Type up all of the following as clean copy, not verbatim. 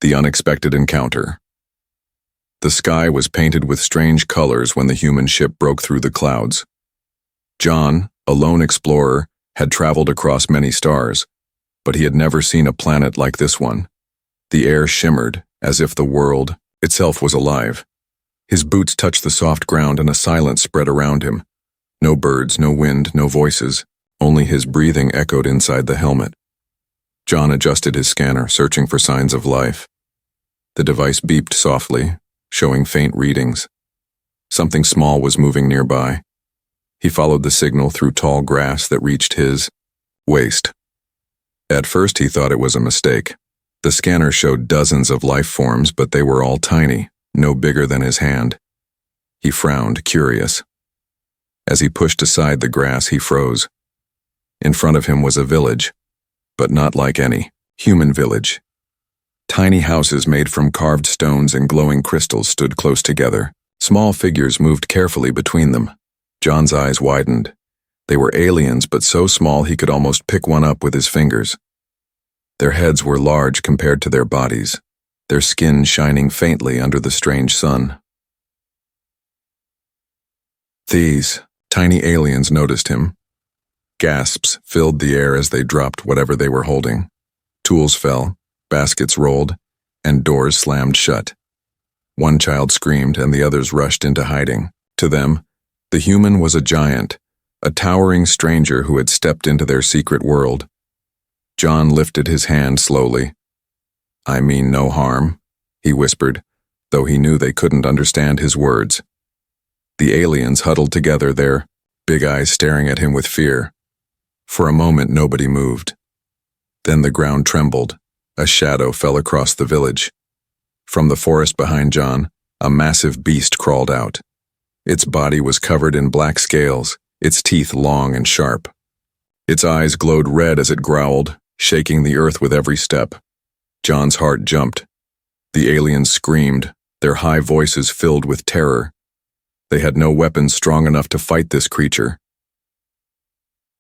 The unexpected encounter. The sky was painted with strange colors when the human ship broke through the clouds. John, a lone explorer, had traveled across many stars, but he had never seen a planet like this one. The air shimmered, as if the world itself was alive. His boots touched the soft ground and a silence spread around him. No birds, no wind, no voices, only his breathing echoed inside the helmet. John adjusted his scanner, searching for signs of life. The device beeped softly, showing faint readings. Something small was moving nearby. He followed the signal through tall grass that reached his waist. At first he thought it was a mistake. The scanner showed dozens of life forms, but they were all tiny, no bigger than his hand. He frowned, curious. As he pushed aside the grass, he froze. In front of him was a village, but not like any human village. Tiny houses made from carved stones and glowing crystals stood close together. Small figures moved carefully between them. John's eyes widened. They were aliens, but so small he could almost pick one up with his fingers. Their heads were large compared to their bodies, their skin shining faintly under the strange sun. These tiny aliens noticed him. Gasps filled the air as they dropped whatever they were holding. Tools fell, baskets rolled, and doors slammed shut. One child screamed and the others rushed into hiding. To them, the human was a giant, a towering stranger who had stepped into their secret world. John lifted his hand slowly. "I mean no harm," he whispered, though he knew they couldn't understand his words. The aliens huddled together, their big eyes staring at him with fear. For a moment nobody moved. Then the ground trembled. A shadow fell across the village. From the forest behind John, a massive beast crawled out. Its body was covered in black scales, its teeth long and sharp. Its eyes glowed red as it growled, shaking the earth with every step. John's heart jumped. The aliens screamed, their high voices filled with terror. They had no weapons strong enough to fight this creature.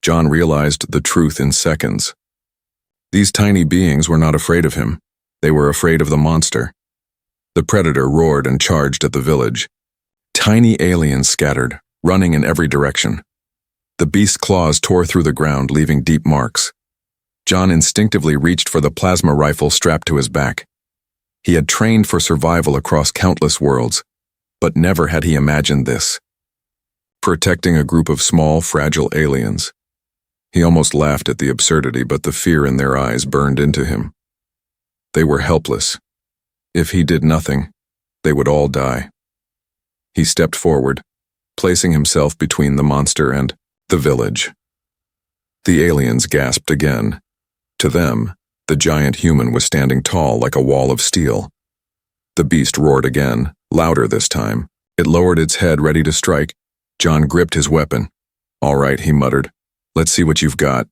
John realized the truth in seconds. These tiny beings were not afraid of him. They were afraid of the monster. The predator roared and charged at the village. Tiny aliens scattered, running in every direction. The beast's claws tore through the ground, leaving deep marks. John instinctively reached for the plasma rifle strapped to his back. He had trained for survival across countless worlds, but never had he imagined this. Protecting a group of small, fragile aliens. He almost laughed at the absurdity, but the fear in their eyes burned into him. They were helpless. If he did nothing, they would all die. He stepped forward, placing himself between the monster and the village. The aliens gasped again. To them, the giant human was standing tall like a wall of steel. The beast roared again, louder this time. It lowered its head, ready to strike. John gripped his weapon. "All right," he muttered. "Let's see what you've got."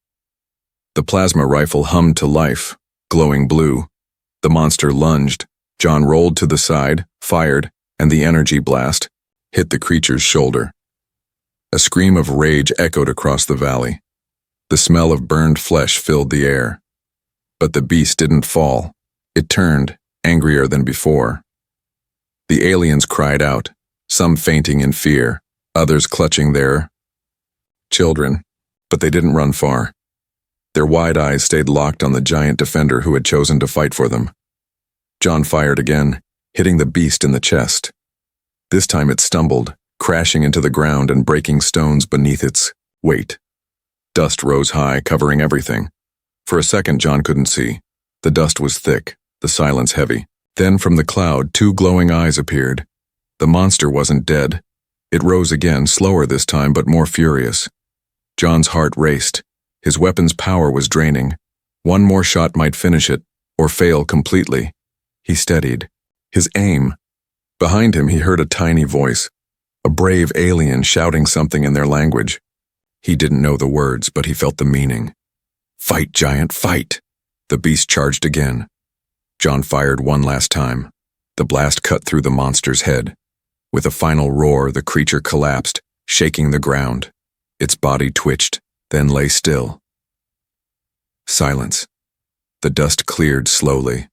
The plasma rifle hummed to life, glowing blue. The monster lunged. John rolled to the side, fired, and the energy blast hit the creature's shoulder. A scream of rage echoed across the valley. The smell of burned flesh filled the air. But the beast didn't fall. It turned, angrier than before. The aliens cried out, some fainting in fear, others clutching their children, but they didn't run far. Their wide eyes stayed locked on the giant defender who had chosen to fight for them. John fired again, hitting the beast in the chest. This time it stumbled, crashing into the ground and breaking stones beneath its weight. Dust rose high, covering everything. For a second, John couldn't see. The dust was thick, the silence heavy. Then from the cloud, two glowing eyes appeared. The monster wasn't dead. It rose again, slower this time, but more furious. John's heart raced. His weapon's power was draining. One more shot might finish it, or fail completely. He steadied. His aim. Behind him, he heard a tiny voice. A brave alien shouting something in their language. He didn't know the words, but he felt the meaning. "Fight, giant, fight!" The beast charged again. John fired one last time. The blast cut through the monster's head. With a final roar, the creature collapsed, shaking the ground. Its body twitched, then lay still. Silence. The dust cleared slowly.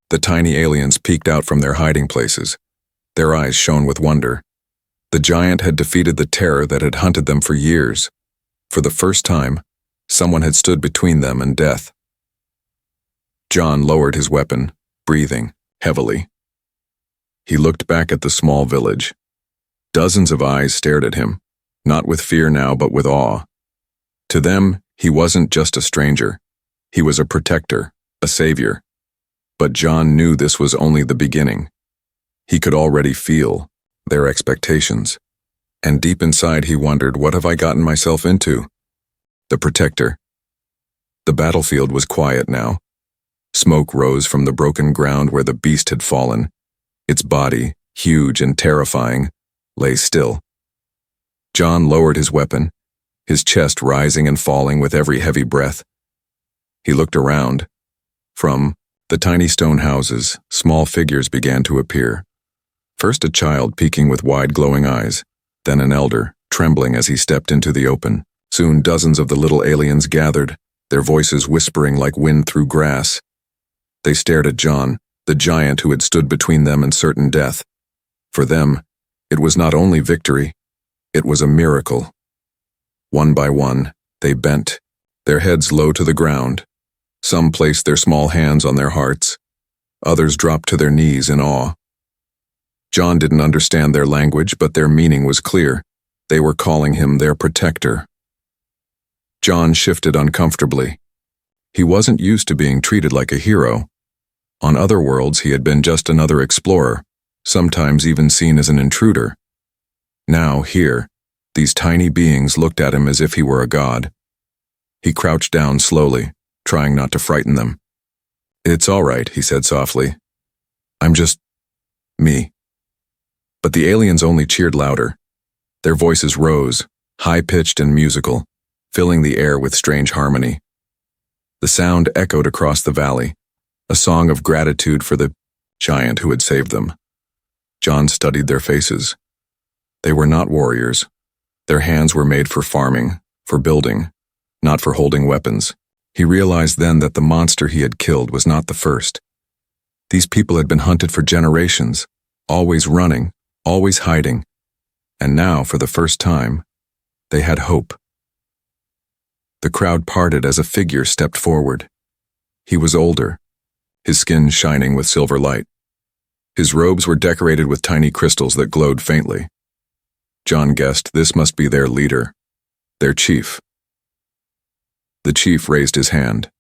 The tiny aliens peeked out from their hiding places. Their eyes shone with wonder. The giant had defeated the terror that had hunted them for years. For the first time, someone had stood between them and death. John lowered his weapon, breathing heavily. He looked back at the small village. Dozens of eyes stared at him, not with fear now but with awe. To them, he wasn't just a stranger. He was a protector, a savior. But John knew this was only the beginning. He could already feel their expectations. And deep inside he wondered, what have I gotten myself into? The protector. The battlefield was quiet now. Smoke rose from the broken ground where the beast had fallen. Its body, huge and terrifying, lay still. John lowered his weapon, his chest rising and falling with every heavy breath. He looked around. From the tiny stone houses, small figures began to appear. First a child peeking with wide glowing eyes, then an elder, trembling as he stepped into the open. Soon dozens of the little aliens gathered, their voices whispering like wind through grass. They stared at John, the giant who had stood between them and certain death. For them, it was not only victory, it was a miracle. One by one, they bent, their heads low to the ground. Some placed their small hands on their hearts. Others dropped to their knees in awe. John didn't understand their language, but their meaning was clear. They were calling him their protector. John shifted uncomfortably. He wasn't used to being treated like a hero. On other worlds, he had been just another explorer, sometimes even seen as an intruder. Now, here, these tiny beings looked at him as if he were a god. He crouched down slowly, trying not to frighten them. "It's all right," he said softly. "I'm just me." But the aliens only cheered louder. Their voices rose, high-pitched and musical, filling the air with strange harmony. The sound echoed across the valley, a song of gratitude for the giant who had saved them. John studied their faces. They were not warriors. Their hands were made for farming, for building, not for holding weapons. He realized then that the monster he had killed was not the first. These people had been hunted for generations, always running, always hiding, and now, for the first time, they had hope. The crowd parted as a figure stepped forward. He was older, his skin shining with silver light. His robes were decorated with tiny crystals that glowed faintly. John guessed this must be their leader, their chief. The chief raised his hand.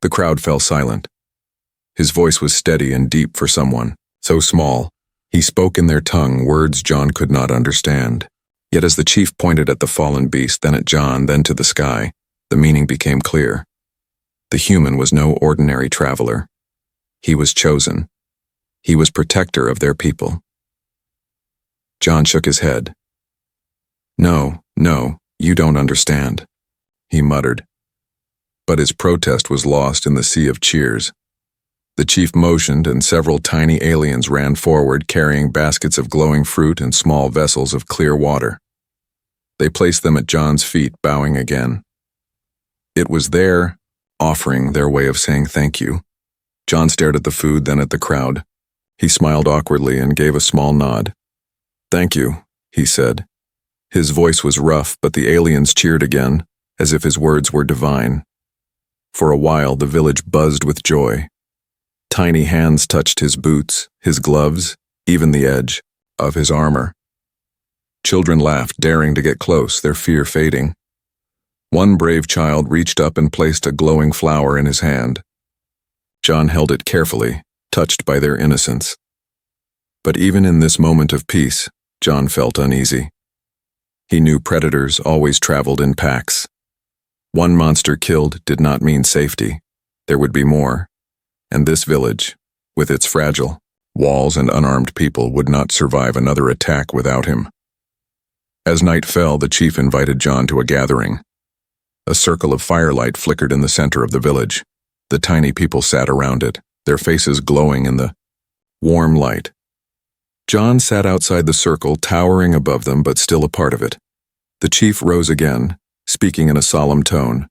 The crowd fell silent. His voice was steady and deep for someone so small. He spoke in their tongue, words John could not understand. Yet as the chief pointed at the fallen beast, then at John, then to the sky, the meaning became clear. The human was no ordinary traveler. He was chosen. He was protector of their people. John shook his head. No, you don't understand," he muttered. But his protest was lost in the sea of cheers. The chief motioned, and several tiny aliens ran forward carrying baskets of glowing fruit and small vessels of clear water. They placed them at John's feet, bowing again. It was their offering, their way of saying thank you. John stared at the food, then at the crowd. He smiled awkwardly and gave a small nod. "Thank you," he said. His voice was rough, but the aliens cheered again, as if his words were divine. For a while, the village buzzed with joy. Tiny hands touched his boots, his gloves, even the edge of his armor. Children laughed, daring to get close, their fear fading. One brave child reached up and placed a glowing flower in his hand. John held it carefully, touched by their innocence. But even in this moment of peace, John felt uneasy. He knew predators always traveled in packs. One monster killed did not mean safety. There would be more. And this village, with its fragile walls and unarmed people, would not survive another attack without him. As night fell, the chief invited John to a gathering. A circle of firelight flickered in the center of the village. The tiny people sat around it, their faces glowing in the warm light. John sat outside the circle, towering above them but still a part of it. The chief rose again, speaking in a solemn tone.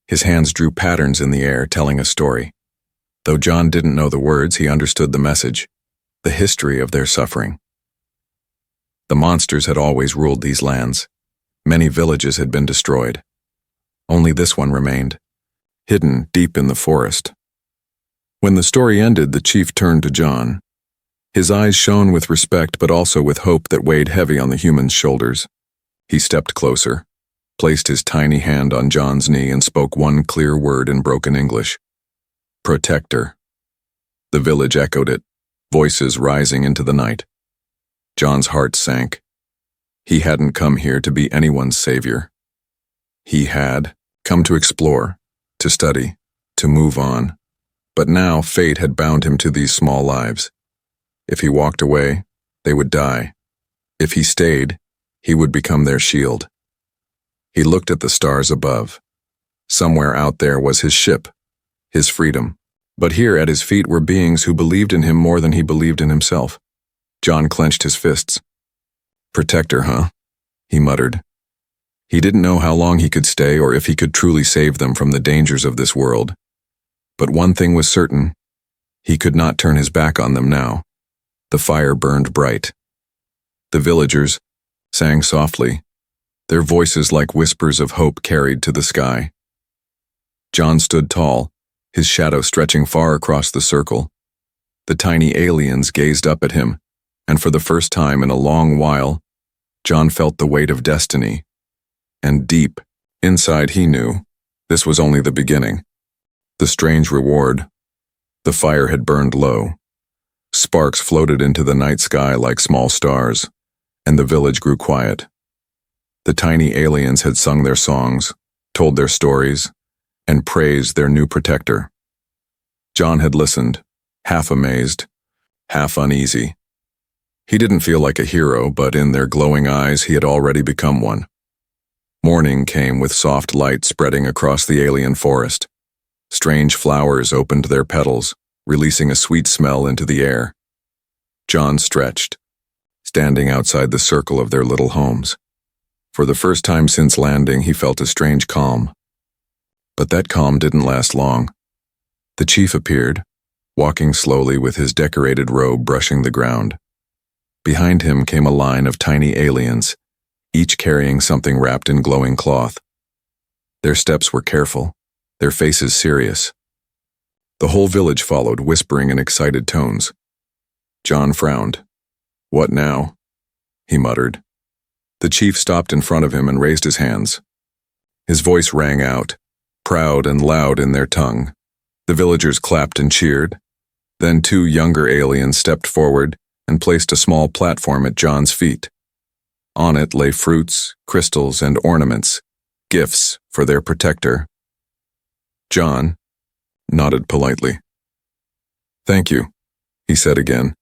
His hands drew patterns in the air, telling a story. Though John didn't know the words, he understood the message, the history of their suffering. The monsters had always ruled these lands. Many villages had been destroyed. Only this one remained, hidden deep in the forest. When the story ended, the chief turned to John. His eyes shone with respect, but also with hope that weighed heavy on the human's shoulders. He stepped closer, placed his tiny hand on John's knee, and spoke one clear word in broken English. Protector. The village echoed it, voices rising into the night. John's heart sank. He hadn't come here to be anyone's savior. He had come to explore, to study, to move on. But now fate had bound him to these small lives. If he walked away, they would die. If he stayed, he would become their shield. He looked at the stars above. Somewhere out there was his ship, his freedom. But here at his feet were beings who believed in him more than he believed in himself. John clenched his fists. Protector, huh? He muttered. He didn't know how long he could stay or if he could truly save them from the dangers of this world. But one thing was certain. He could not turn his back on them now. The fire burned bright. The villagers sang softly, their voices like whispers of hope carried to the sky. John stood tall, his shadow stretching far across the circle. The tiny aliens gazed up at him, and for the first time in a long while, John felt the weight of destiny. And deep inside he knew this was only the beginning. The strange reward. The fire had burned low. Sparks floated into the night sky like small stars, and the village grew quiet. The tiny aliens had sung their songs, told their stories, and praised their new protector. John had listened, half amazed, half uneasy. He didn't feel like a hero, but in their glowing eyes he had already become one. Morning came with soft light spreading across the alien forest. Strange flowers opened their petals, releasing a sweet smell into the air. John stretched, standing outside the circle of their little homes. For the first time since landing, he felt a strange calm. But that calm didn't last long. The chief appeared, walking slowly with his decorated robe brushing the ground. Behind him came a line of tiny aliens, each carrying something wrapped in glowing cloth. Their steps were careful, their faces serious. The whole village followed, whispering in excited tones. John frowned. What now? He muttered. The chief stopped in front of him and raised his hands. His voice rang out, proud and loud in their tongue. The villagers clapped and cheered. Then two younger aliens stepped forward and placed a small platform at John's feet. On it lay fruits, crystals, and ornaments, gifts for their protector. John nodded politely. Thank you, he said again.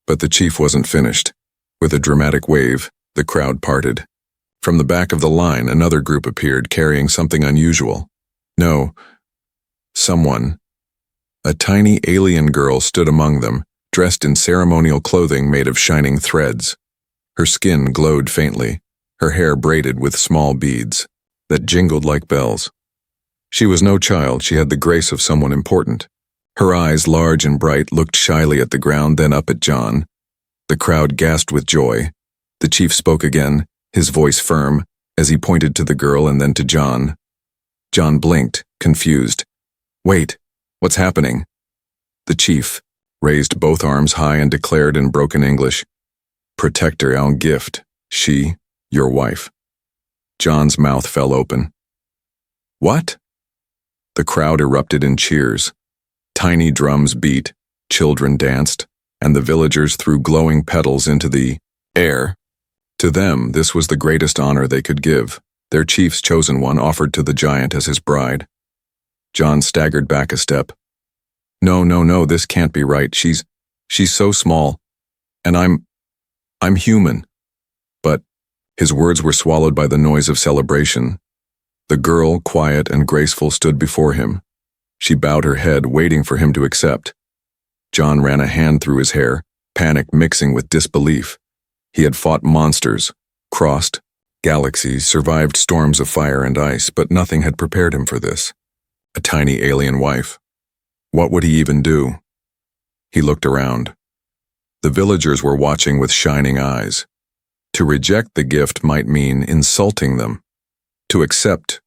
But the chief wasn't finished. With a dramatic wave, the crowd parted. From the back of the line, another group appeared, carrying something unusual. No, someone. A tiny alien girl stood among them, dressed in ceremonial clothing made of shining threads. Her skin glowed faintly, her hair braided with small beads that jingled like bells. She was no child, she had the grace of someone important. Her eyes, large and bright, looked shyly at the ground, then up at John. The crowd gasped with joy. The chief spoke again, his voice firm, as he pointed to the girl and then to John. John blinked, confused. Wait, what's happening? The chief raised both arms high and declared in broken English, Protector our gift, she, your wife. John's mouth fell open. What? The crowd erupted in cheers. Tiny drums beat, children danced, and the villagers threw glowing petals into the air. To them, this was the greatest honor they could give. Their chief's chosen one offered to the giant as his bride. John staggered back a step. No, this can't be right. She's so small. And I'm human. But his words were swallowed by the noise of celebration. The girl, quiet and graceful, stood before him. She bowed her head, waiting for him to accept. John ran a hand through his hair, panic mixing with disbelief. He had fought monsters, crossed galaxies, survived storms of fire and ice, but nothing had prepared him for this. A tiny alien wife. What would he even do? He looked around. The villagers were watching with shining eyes. To reject the gift might mean insulting them. To accept,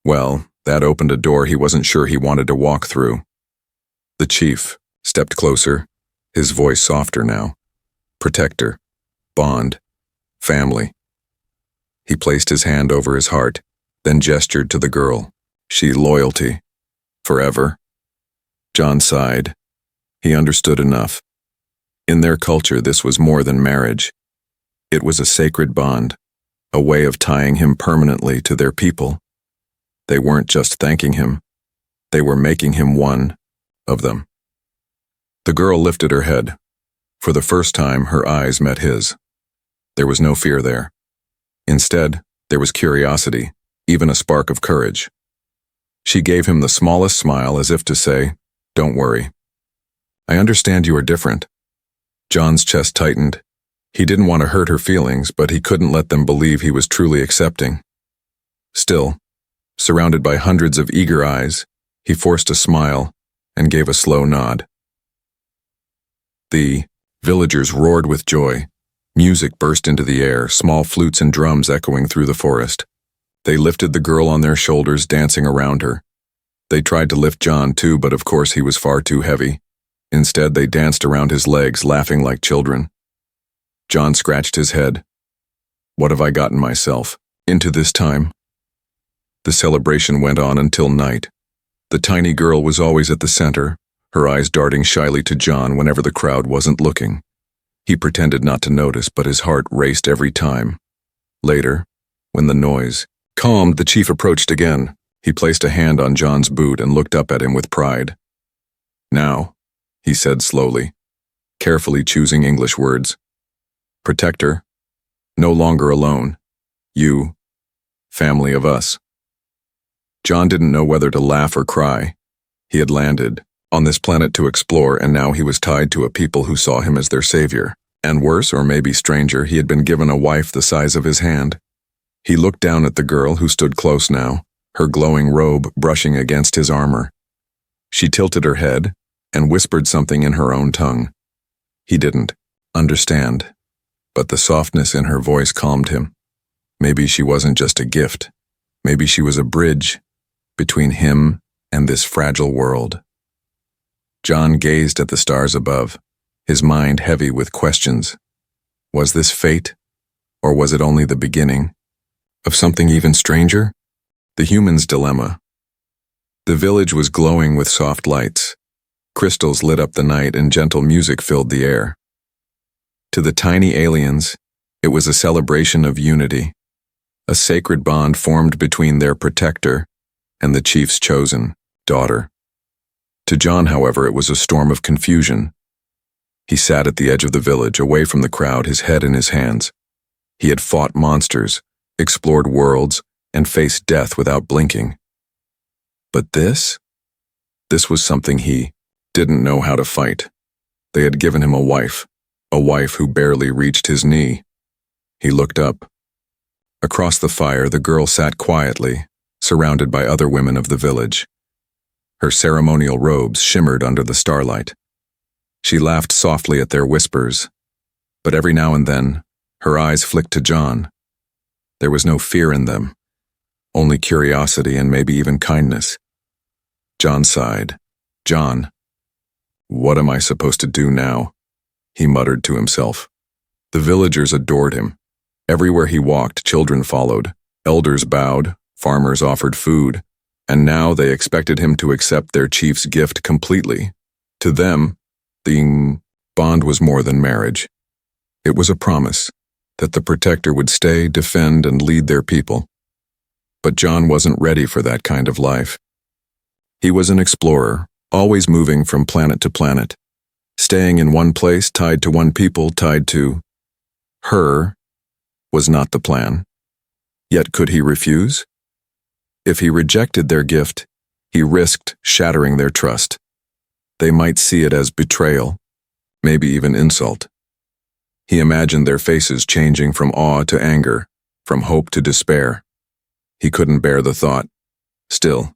well, that opened a door he wasn't sure he wanted to walk through. The chief stepped closer, his voice softer now. Protector, bond, family. He placed his hand over his heart, then gestured to the girl. She loyalty. Forever. John sighed. He understood enough. In their culture, this was more than marriage. It was a sacred bond, a way of tying him permanently to their people. They weren't just thanking him. They were making him one of them. The girl lifted her head. For the first time, her eyes met his. There was no fear there. Instead, there was curiosity, even a spark of courage. She gave him the smallest smile as if to say, "Don't worry. I understand you are different." John's chest tightened. He didn't want to hurt her feelings, but he couldn't let them believe he was truly accepting. Still, surrounded by hundreds of eager eyes, he forced a smile and gave a slow nod. The villagers roared with joy. Music burst into the air, small flutes and drums echoing through the forest. They lifted the girl on their shoulders, dancing around her. They tried to lift John too, but of course he was far too heavy. Instead, they danced around his legs, laughing like children. John scratched his head. What have I gotten myself into this time? The celebration went on until night. The tiny girl was always at the center, her eyes darting shyly to John whenever the crowd wasn't looking. He pretended not to notice, but his heart raced every time. Later, when the noise calmed, the chief approached again. He placed a hand on John's boot and looked up at him with pride. "Now," he said slowly, carefully choosing English words. "Protector, no longer alone. You, family of us." John didn't know whether to laugh or cry. He had landed on this planet to explore, and now he was tied to a people who saw him as their savior. And worse, or maybe stranger, he had been given a wife the size of his hand. He looked down at the girl who stood close now, her glowing robe brushing against his armor. She tilted her head and whispered something in her own tongue. He didn't understand, but the softness in her voice calmed him. Maybe she wasn't just a gift. Maybe she was a bridge between him and this fragile world. John gazed at the stars above, his mind heavy with questions. Was this fate, or was it only the beginning of something even stranger? The human's dilemma. The village was glowing with soft lights. Crystals lit up the night and gentle music filled the air. To the tiny aliens, it was a celebration of unity, a sacred bond formed between their protector and the chief's chosen daughter. To John, however, it was a storm of confusion. He sat at the edge of the village, away from the crowd, his head in his hands. He had fought monsters, explored worlds, and faced death without blinking. But this was something he didn't know how to fight. They had given him a wife who barely reached his knee. He looked up. Across the fire, the girl sat quietly, surrounded by other women of the village. Her ceremonial robes shimmered under the starlight. She laughed softly at their whispers, but every now and then, her eyes flicked to John. There was no fear in them, only curiosity and maybe even kindness. John sighed. "John, what am I supposed to do now?" he muttered to himself. The villagers adored him. Everywhere he walked, children followed, elders bowed, farmers offered food, and now they expected him to accept their chief's gift completely. To them, the bond was more than marriage. It was a promise that the protector would stay, defend, and lead their people. But John wasn't ready for that kind of life. He was an explorer, always moving from planet to planet, staying in one place, tied to one people, tied to her, was not the plan. Yet could he refuse? If he rejected their gift, he risked shattering their trust. They might see it as betrayal, maybe even insult. He imagined their faces changing from awe to anger, from hope to despair. He couldn't bear the thought. Still,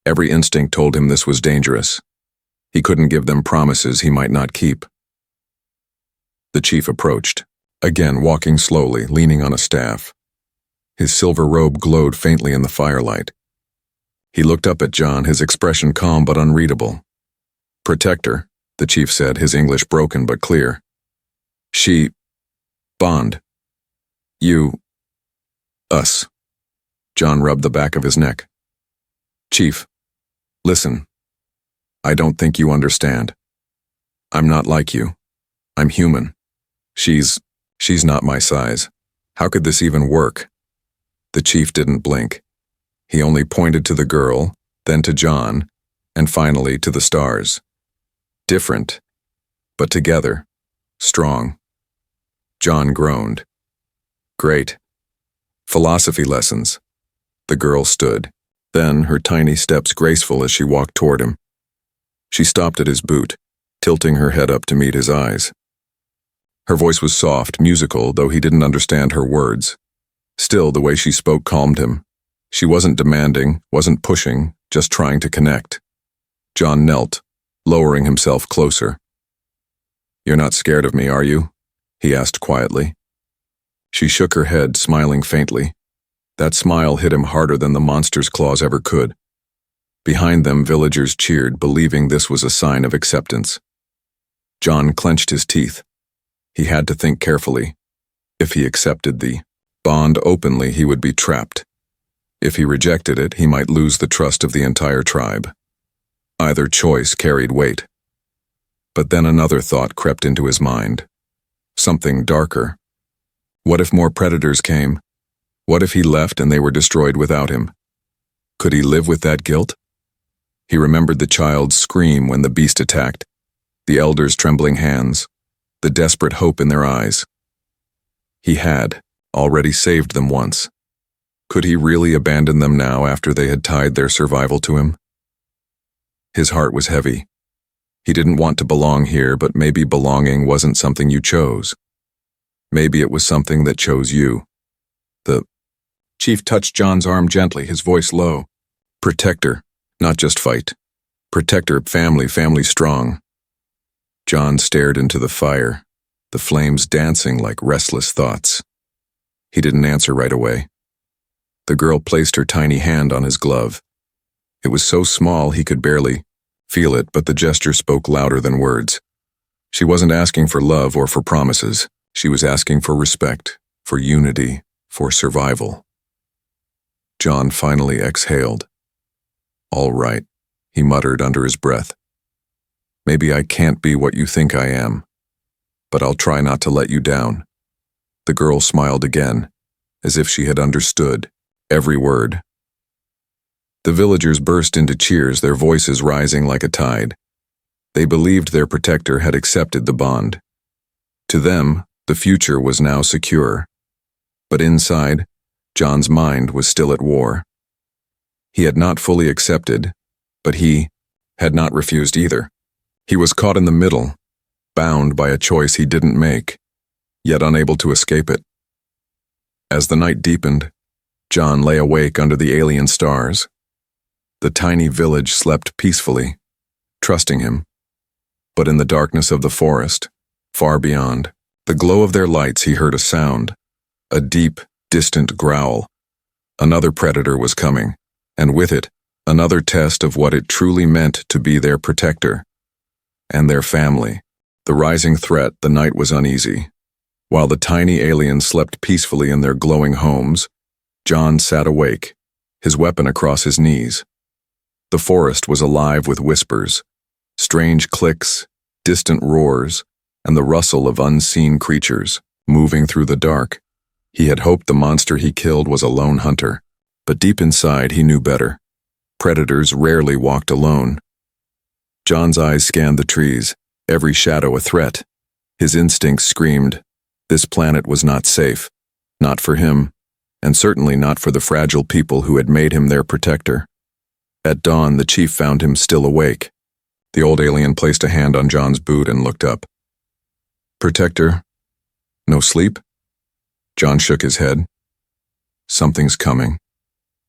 every instinct told him this was dangerous. He couldn't give them promises he might not keep. The chief approached, again walking slowly, leaning on a staff. His silver robe glowed faintly in the firelight. He looked up at John, his expression calm but unreadable. "Protector," the chief said, his English broken but clear. "She... Bond. You... us." John rubbed the back of his neck. "Chief, listen. I don't think you understand. I'm not like you. I'm human. She's not my size. How could this even work?" The chief didn't blink. He only pointed to the girl, then to John, and finally to the stars. Different, but together, strong. John groaned. "Great. Philosophy lessons." The girl stood, then her tiny steps graceful as she walked toward him. She stopped at his boot, tilting her head up to meet his eyes. Her voice was soft, musical, though he didn't understand her words. Still, the way she spoke calmed him. She wasn't demanding, wasn't pushing, just trying to connect. John knelt, lowering himself closer. "You're not scared of me, are you?" he asked quietly. She shook her head, smiling faintly. That smile hit him harder than the monster's claws ever could. Behind them, villagers cheered, believing this was a sign of acceptance. John clenched his teeth. He had to think carefully. If he accepted the bond openly, he would be trapped. If he rejected it, he might lose the trust of the entire tribe. Either choice carried weight. But then another thought crept into his mind. Something darker. What if more predators came? What if he left and they were destroyed without him? Could he live with that guilt? He remembered the child's scream when the beast attacked, the elders' trembling hands, the desperate hope in their eyes. He had already saved them once. Could he really abandon them now after they had tied their survival to him? His heart was heavy. He didn't want to belong here, but maybe belonging wasn't something you chose. Maybe it was something that chose you. The chief touched John's arm gently, his voice low. "Protector, not just fight. Protector, family strong." John stared into the fire, the flames dancing like restless thoughts. He didn't answer right away. The girl placed her tiny hand on his glove. It was so small he could barely feel it, but the gesture spoke louder than words. She wasn't asking for love or for promises. She was asking for respect, for unity, for survival. John finally exhaled. "All right," he muttered under his breath. "Maybe I can't be what you think I am, but I'll try not to let you down." The girl smiled again, as if she had understood every word. The villagers burst into cheers, their voices rising like a tide. They believed their protector had accepted the bond. To them, the future was now secure. But inside, John's mind was still at war. He had not fully accepted, but he had not refused either. He was caught in the middle, bound by a choice he didn't make, yet unable to escape it. As the night deepened, John lay awake under the alien stars. The tiny village slept peacefully, trusting him. But in the darkness of the forest, far beyond, the glow of their lights, he heard a sound, a deep, distant growl. Another predator was coming, and with it, another test of what it truly meant to be their protector and their family. The rising threat, the night was uneasy. While the tiny aliens slept peacefully in their glowing homes, John sat awake, his weapon across his knees. The forest was alive with whispers, strange clicks, distant roars, and the rustle of unseen creatures moving through the dark. He had hoped the monster he killed was a lone hunter, but deep inside he knew better. Predators rarely walked alone. John's eyes scanned the trees, every shadow a threat. His instincts screamed, this planet was not safe, not for him, and certainly not for the fragile people who had made him their protector. At dawn, the chief found him still awake. The old alien placed a hand on John's boot and looked up. "Protector, no sleep?" John shook his head. "Something's coming.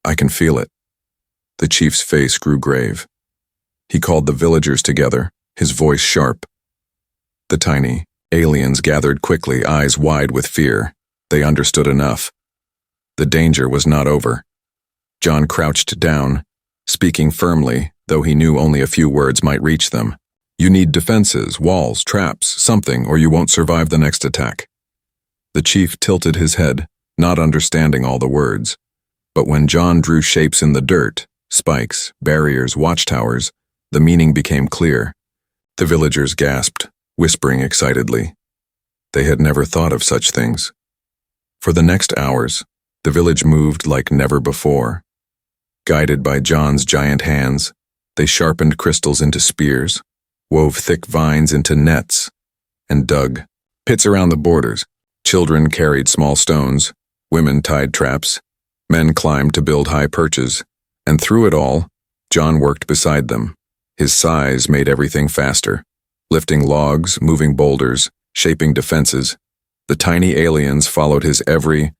I can feel it." The chief's face grew grave. He called the villagers together, his voice sharp. The tiny aliens gathered quickly, eyes wide with fear. They understood enough. The danger was not over. John crouched down, speaking firmly, though he knew only a few words might reach them. You need defenses, walls, traps, something, or you won't survive the next attack. The chief tilted his head, not understanding all the words. But when John drew shapes in the dirt, spikes, barriers, watchtowers, the meaning became clear. The villagers gasped, whispering excitedly. They had never thought of such things. For the next hours, the village moved like never before. Guided by John's giant hands, they sharpened crystals into spears, wove thick vines into nets, and dug pits around the borders. Children carried small stones, women tied traps, men climbed to build high perches, and through it all, John worked beside them. His size made everything faster, lifting logs, moving boulders, shaping defenses. The tiny aliens followed his every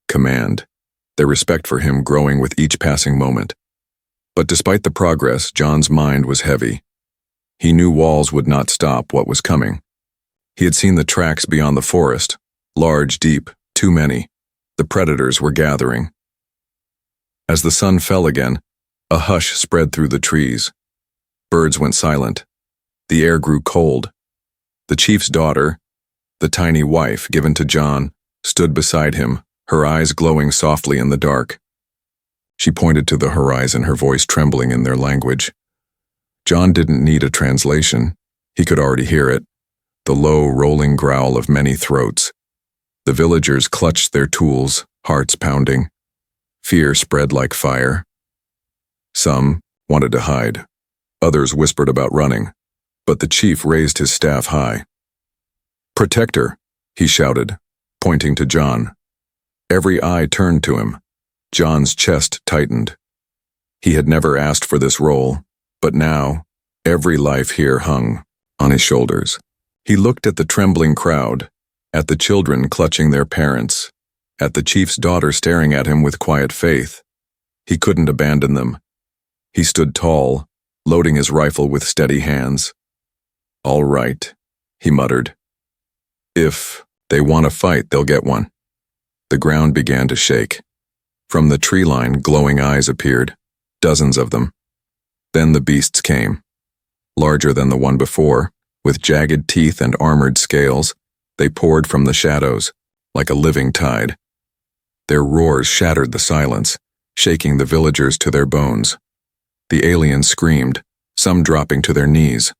command, their respect for him growing with each passing moment. But despite the progress, John's mind was heavy. He knew walls would not stop what was coming. He had seen the tracks beyond the forest, large, deep, too many. The predators were gathering. As the sun fell again, a hush spread through the trees. Birds went silent. The air grew cold. The chief's daughter, the tiny wife given to John, stood beside him, her eyes glowing softly in the dark. She pointed to the horizon, her voice trembling in their language. John didn't need a translation. He could already hear it, the low, rolling growl of many throats. The villagers clutched their tools, hearts pounding. Fear spread like fire. Some wanted to hide. Others whispered about running. But the chief raised his staff high. "Protect her," he shouted, pointing to John. Every eye turned to him. John's chest tightened. He had never asked for this role, but now, every life here hung on his shoulders. He looked at the trembling crowd, at the children clutching their parents, at the chief's daughter staring at him with quiet faith. He couldn't abandon them. He stood tall, loading his rifle with steady hands. "All right," he muttered. "If they want to fight, they'll get one." The ground began to shake. From the tree line, glowing eyes appeared, dozens of them. Then the beasts came. Larger than the one before, with jagged teeth and armored scales, they poured from the shadows, like a living tide. Their roars shattered the silence, shaking the villagers to their bones. The aliens screamed, some dropping to their knees.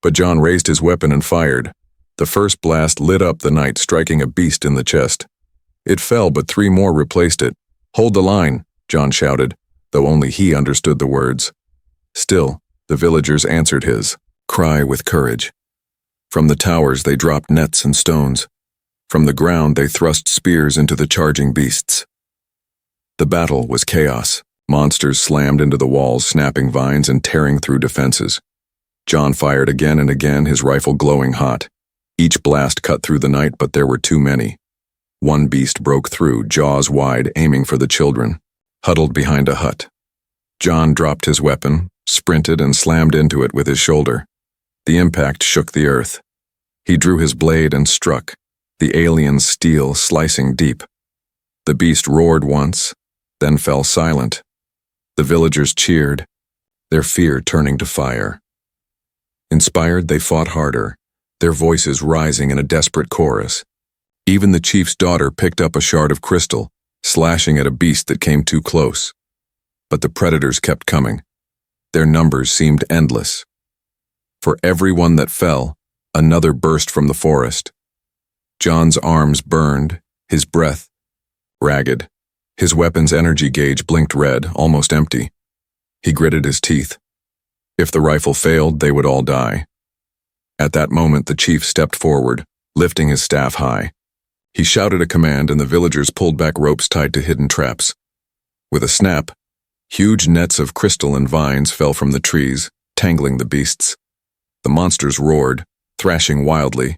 But John raised his weapon and fired. The first blast lit up the night, striking a beast in the chest. It fell, but 3 more replaced it. "Hold the line," John shouted, though only he understood the words. Still, the villagers answered his cry with courage. From the towers they dropped nets and stones. From the ground they thrust spears into the charging beasts. The battle was chaos. Monsters slammed into the walls, snapping vines and tearing through defenses. John fired again and again, his rifle glowing hot. Each blast cut through the night, but there were too many. One beast broke through, jaws wide, aiming for the children, huddled behind a hut. John dropped his weapon, sprinted, and slammed into it with his shoulder. The impact shook the earth. He drew his blade and struck, the alien's steel slicing deep. The beast roared once, then fell silent. The villagers cheered, their fear turning to fire. Inspired, they fought harder, their voices rising in a desperate chorus. Even the chief's daughter picked up a shard of crystal, slashing at a beast that came too close. But the predators kept coming. Their numbers seemed endless. For every one that fell, another burst from the forest. John's arms burned, his breath ragged. His weapon's energy gauge blinked red, almost empty. He gritted his teeth. If the rifle failed, they would all die. At that moment, the chief stepped forward, lifting his staff high. He shouted a command, and the villagers pulled back ropes tied to hidden traps. With a snap, huge nets of crystal and vines fell from the trees, tangling the beasts. The monsters roared, thrashing wildly,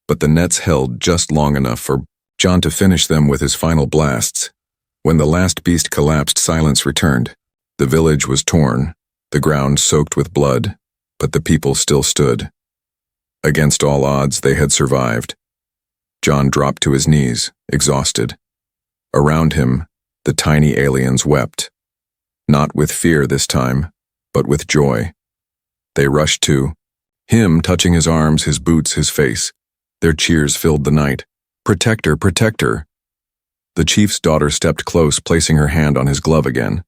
but the nets held just long enough for John to finish them with his final blasts. When the last beast collapsed, silence returned. The village was torn, the ground soaked with blood, but the people still stood. Against all odds, they had survived. John dropped to his knees, exhausted. Around him, the tiny aliens wept. Not with fear this time, but with joy. They rushed to him, touching his arms, his boots, his face. Their cheers filled the night. "Protect her, protect her!" The chief's daughter stepped close, placing her hand on his glove again.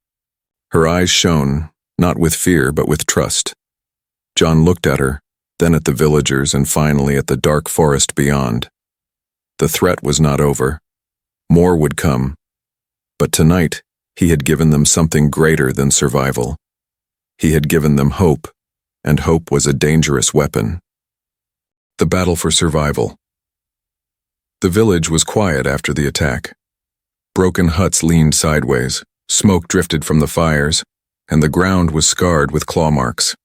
Her eyes shone, not with fear, but with trust. John looked at her, then at the villagers, and finally at the dark forest beyond. The threat was not over. More would come. But tonight, he had given them something greater than survival. He had given them hope, and hope was a dangerous weapon. The battle for survival. The village was quiet after the attack. Broken huts leaned sideways, smoke drifted from the fires, and the ground was scarred with claw marks.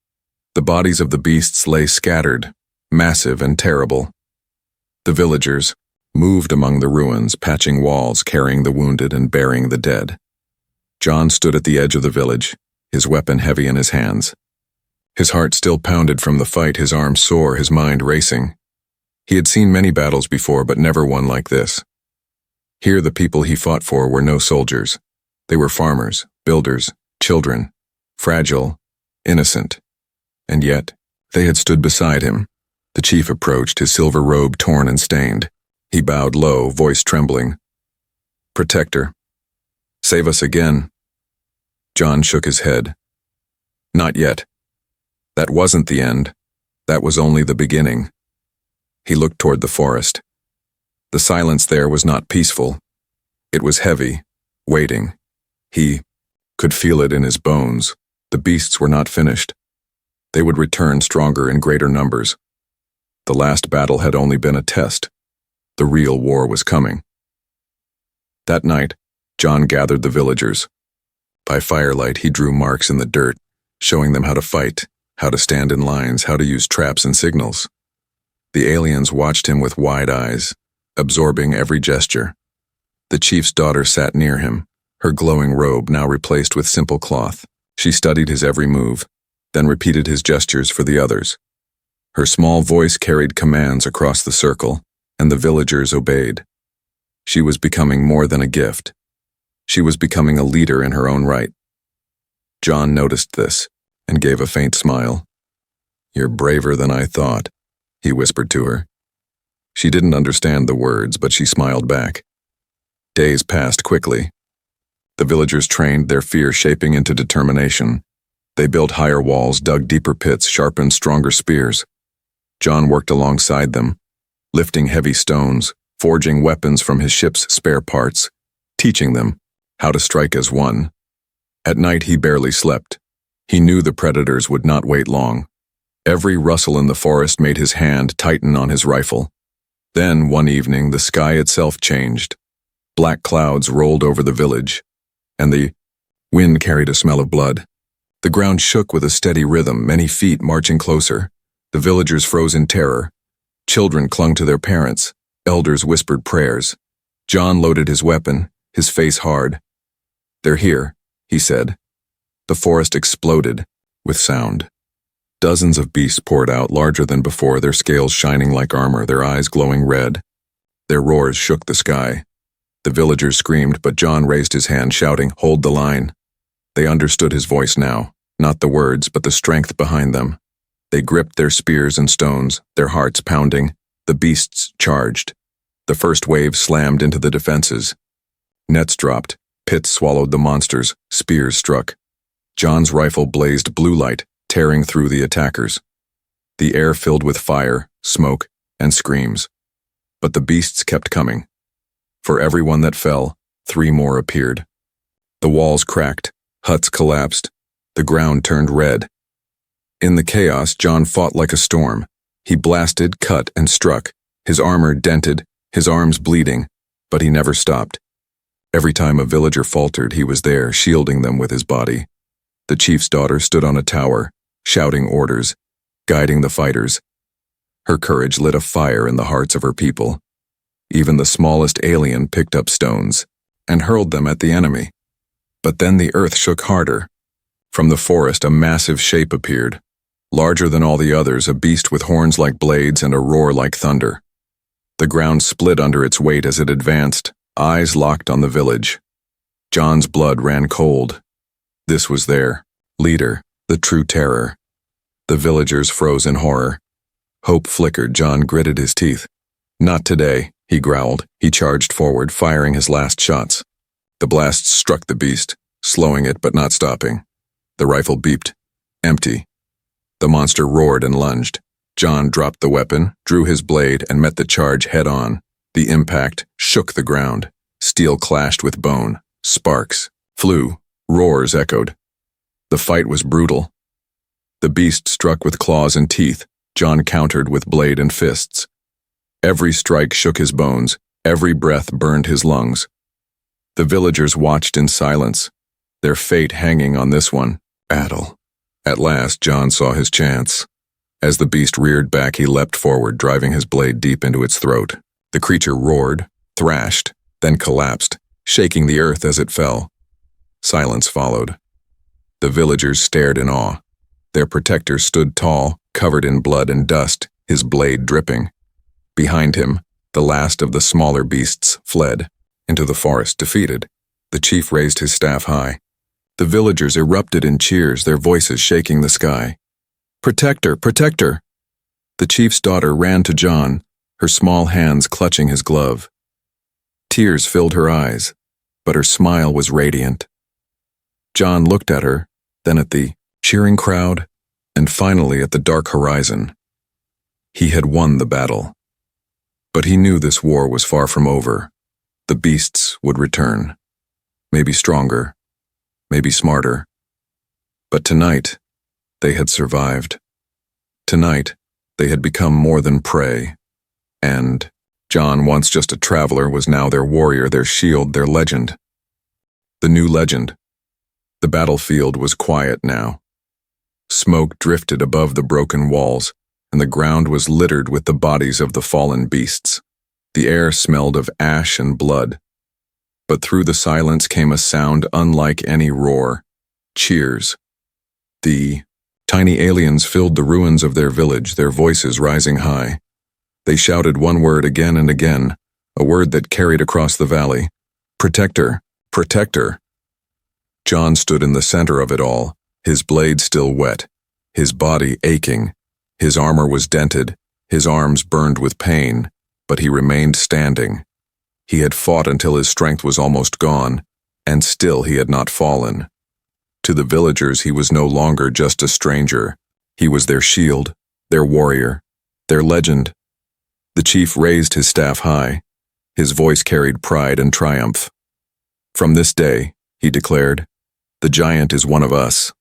The bodies of the beasts lay scattered, massive and terrible. The villagers moved among the ruins, patching walls, carrying the wounded and burying the dead. John stood at the edge of the village, his weapon heavy in his hands. His heart still pounded from the fight, his arms sore, his mind racing. He had seen many battles before, but never one like this. Here the people he fought for were no soldiers. They were farmers, builders, children, fragile, innocent. And yet, they had stood beside him. The chief approached, his silver robe torn and stained. He bowed low, voice trembling. "Protector, save us again." John shook his head. "Not yet. That wasn't the end. That was only the beginning." He looked toward the forest. The silence there was not peaceful. It was heavy, waiting. He could feel it in his bones. The beasts were not finished. They would return stronger in greater numbers. The last battle had only been a test. The real war was coming. That night, John gathered the villagers. By firelight, he drew marks in the dirt, showing them how to fight, how to stand in lines, how to use traps and signals. The aliens watched him with wide eyes, absorbing every gesture. The chief's daughter sat near him, her glowing robe now replaced with simple cloth. She studied his every move, then repeated his gestures for the others. Her small voice carried commands across the circle, and the villagers obeyed. She was becoming more than a gift. She was becoming a leader in her own right. John noticed this, and gave a faint smile. "You're braver than I thought," he whispered to her. She didn't understand the words, but she smiled back. Days passed quickly. The villagers trained, their fear shaping into determination. They built higher walls, dug deeper pits, sharpened stronger spears. John worked alongside them, lifting heavy stones, forging weapons from his ship's spare parts, teaching them how to strike as one. At night he barely slept. He knew the predators would not wait long. Every rustle in the forest made his hand tighten on his rifle. Then, one evening, the sky itself changed. Black clouds rolled over the village, and the wind carried a smell of blood. The ground shook with a steady rhythm, many feet marching closer. The villagers froze in terror. Children clung to their parents. Elders whispered prayers. John loaded his weapon, his face hard. "They're here," he said. The forest exploded with sound. Dozens of beasts poured out, larger than before, their scales shining like armor, their eyes glowing red. Their roars shook the sky. The villagers screamed, but John raised his hand, shouting, "Hold the line." They understood his voice now, not the words, but the strength behind them. They gripped their spears and stones, their hearts pounding. The beasts charged. The first wave slammed into the defenses. Nets dropped, pits swallowed the monsters, spears struck. John's rifle blazed blue light, tearing through the attackers. The air filled with fire, smoke, and screams. But the beasts kept coming. For every one that fell, 3 more appeared. The walls cracked, huts collapsed, the ground turned red. In the chaos, John fought like a storm. He blasted, cut, and struck, his armor dented, his arms bleeding, but he never stopped. Every time a villager faltered, he was there, shielding them with his body. The chief's daughter stood on a tower, shouting orders, guiding the fighters. Her courage lit a fire in the hearts of her people. Even the smallest alien picked up stones and hurled them at the enemy. But then the earth shook harder. From the forest, a massive shape appeared. Larger than all the others, a beast with horns like blades and a roar like thunder. The ground split under its weight as it advanced, eyes locked on the village. John's blood ran cold. This was their leader, the true terror. The villagers froze in horror. Hope flickered. John gritted his teeth. Not today, he growled. He charged forward, firing his last shots. The blasts struck the beast, slowing it but not stopping. The rifle beeped. Empty. The monster roared and lunged. John dropped the weapon, drew his blade, and met the charge head-on. The impact shook the ground. Steel clashed with bone. Sparks flew. Roars echoed. The fight was brutal. The beast struck with claws and teeth. John countered with blade and fists. Every strike shook his bones. Every breath burned his lungs. The villagers watched in silence, their fate hanging on this one battle. At last, John saw his chance. As the beast reared back, he leapt forward, driving his blade deep into its throat. The creature roared, thrashed, then collapsed, shaking the earth as it fell. Silence followed. The villagers stared in awe. Their protector stood tall, covered in blood and dust, his blade dripping. Behind him, the last of the smaller beasts fled into the forest, defeated. The chief raised his staff high. The villagers erupted in cheers, their voices shaking the sky. "Protector! Protector!" The chief's daughter ran to John, her small hands clutching his glove. Tears filled her eyes, but her smile was radiant. John looked at her, then at the cheering crowd, and finally at the dark horizon. He had won the battle. But he knew this war was far from over. The beasts would return. Maybe stronger, maybe smarter. But tonight, they had survived. Tonight, they had become more than prey. And John, once just a traveler, was now their warrior, their shield, their legend. The new legend. The battlefield was quiet now. Smoke drifted above the broken walls, and the ground was littered with the bodies of the fallen beasts. The air smelled of ash and blood. But through the silence came a sound unlike any roar. Cheers. The tiny aliens filled the ruins of their village, their voices rising high. They shouted one word again and again, a word that carried across the valley. Protector! Protector! John stood in the center of it all, his blade still wet, his body aching. His armor was dented, his arms burned with pain, but he remained standing. He had fought until his strength was almost gone, and still he had not fallen. To the villagers, he was no longer just a stranger. He was their shield, their warrior, their legend. The chief raised his staff high. His voice carried pride and triumph. "From this day," he declared, "the giant is one of us."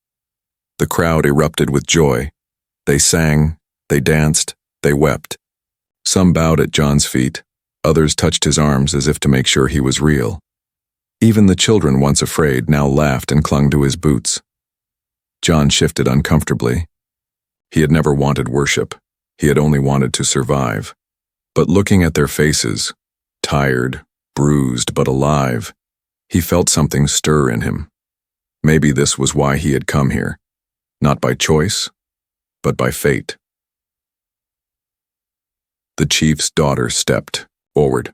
The crowd erupted with joy. They sang, they danced, they wept. Some bowed at John's feet. Others touched his arms as if to make sure he was real. Even the children, once afraid, now laughed and clung to his boots. John shifted uncomfortably. He had never wanted worship. He had only wanted to survive. But looking at their faces, tired, bruised, but alive, he felt something stir in him. Maybe this was why he had come here. Not by choice, but by fate. The chief's daughter stepped forward.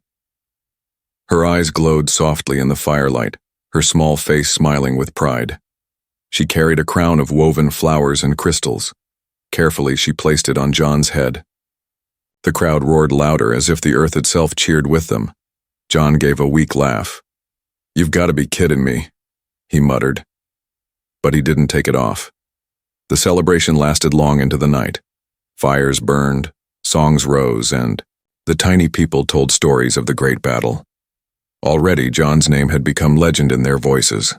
Her eyes glowed softly in the firelight, her small face smiling with pride. She carried a crown of woven flowers and crystals. Carefully, she placed it on John's head. The crowd roared louder, as if the earth itself cheered with them. John gave a weak laugh. "You've got to be kidding me," he muttered. But he didn't take it off. The celebration lasted long into the night. Fires burned, songs rose, and the tiny people told stories of the great battle. Already, John's name had become legend in their voices.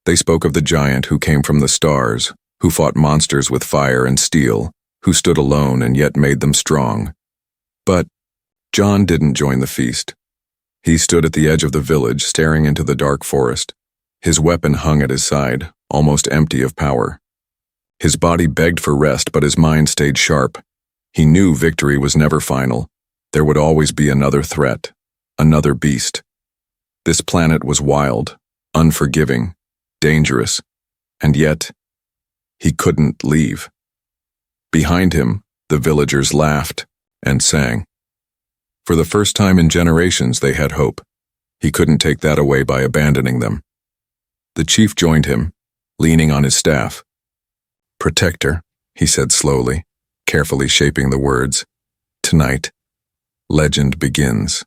They spoke of the giant who came from the stars, who fought monsters with fire and steel, who stood alone and yet made them strong. But John didn't join the feast. He stood at the edge of the village, staring into the dark forest. His weapon hung at his side, almost empty of power. His body begged for rest, but his mind stayed sharp. He knew victory was never final. There would always be another threat, another beast. This planet was wild, unforgiving, dangerous, and yet he couldn't leave. Behind him, the villagers laughed and sang. For the first time in generations, they had hope. He couldn't take that away by abandoning them. The chief joined him, leaning on his staff. "Protector," he said slowly, carefully shaping the words. "Tonight, legend begins."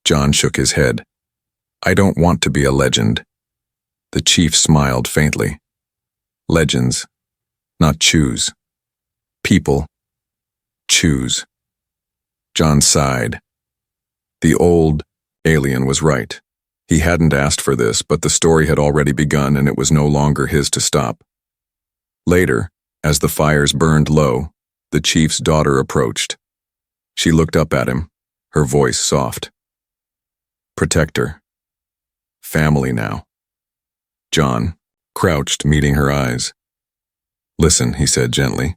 John shook his head. "I don't want to be a legend." The chief smiled faintly. "Legends, not choose. People, choose." John sighed. The old alien was right. He hadn't asked for this, but the story had already begun and it was no longer his to stop. Later, as the fires burned low, the chief's daughter approached. She looked up at him, her voice soft. "Protector. Family now." John crouched, meeting her eyes. "Listen," he said gently.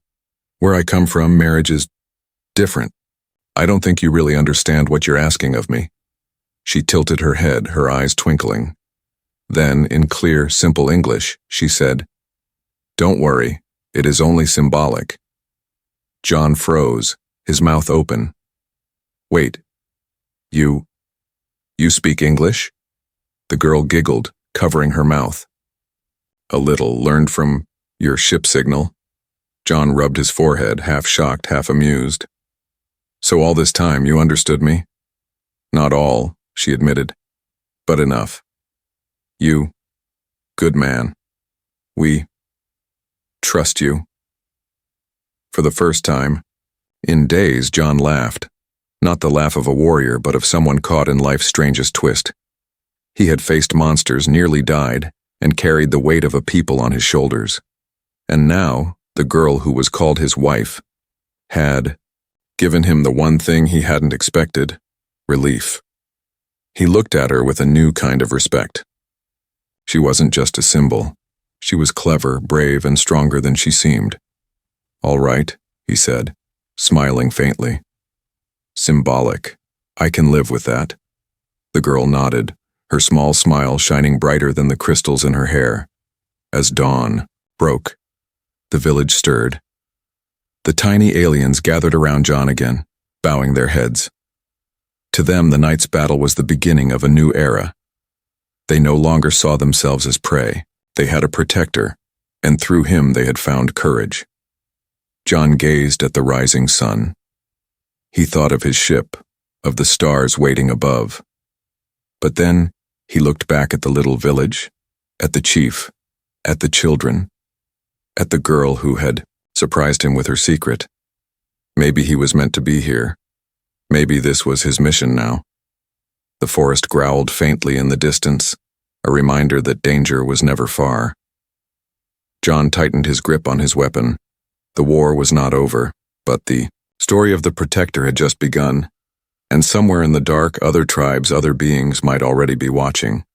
"Where I come from, marriage is different. I don't think you really understand what you're asking of me." She tilted her head, her eyes twinkling. Then, in clear, simple English, she said, "Don't worry, it is only symbolic." John froze, his mouth open. "Wait, you speak English?" The girl giggled, covering her mouth. "A little, learned from your ship signal." John rubbed his forehead, half shocked, half amused. "So all this time you understood me?" "Not all," she admitted, "but enough. You, good man. We trust you." For the first time, in days, John laughed. Not the laugh of a warrior, but of someone caught in life's strangest twist. He had faced monsters, nearly died, and carried the weight of a people on his shoulders. And now, the girl who was called his wife had given him the one thing he hadn't expected: relief. He looked at her with a new kind of respect. She wasn't just a symbol. She was clever, brave, and stronger than she seemed. "All right," he said, smiling faintly. "Symbolic. I can live with that." The girl nodded, her small smile shining brighter than the crystals in her hair. As dawn broke, the village stirred. The tiny aliens gathered around John again, bowing their heads. To them, the night's battle was the beginning of a new era. They no longer saw themselves as prey. They had a protector, and through him they had found courage. John gazed at the rising sun. He thought of his ship, of the stars waiting above. But then he looked back at the little village, at the chief, at the children, at the girl who had surprised him with her secret. Maybe he was meant to be here. Maybe this was his mission now. The forest growled faintly in the distance, a reminder that danger was never far. John tightened his grip on his weapon. The war was not over, but the story of the Protector had just begun, and somewhere in the dark, other tribes, other beings might already be watching.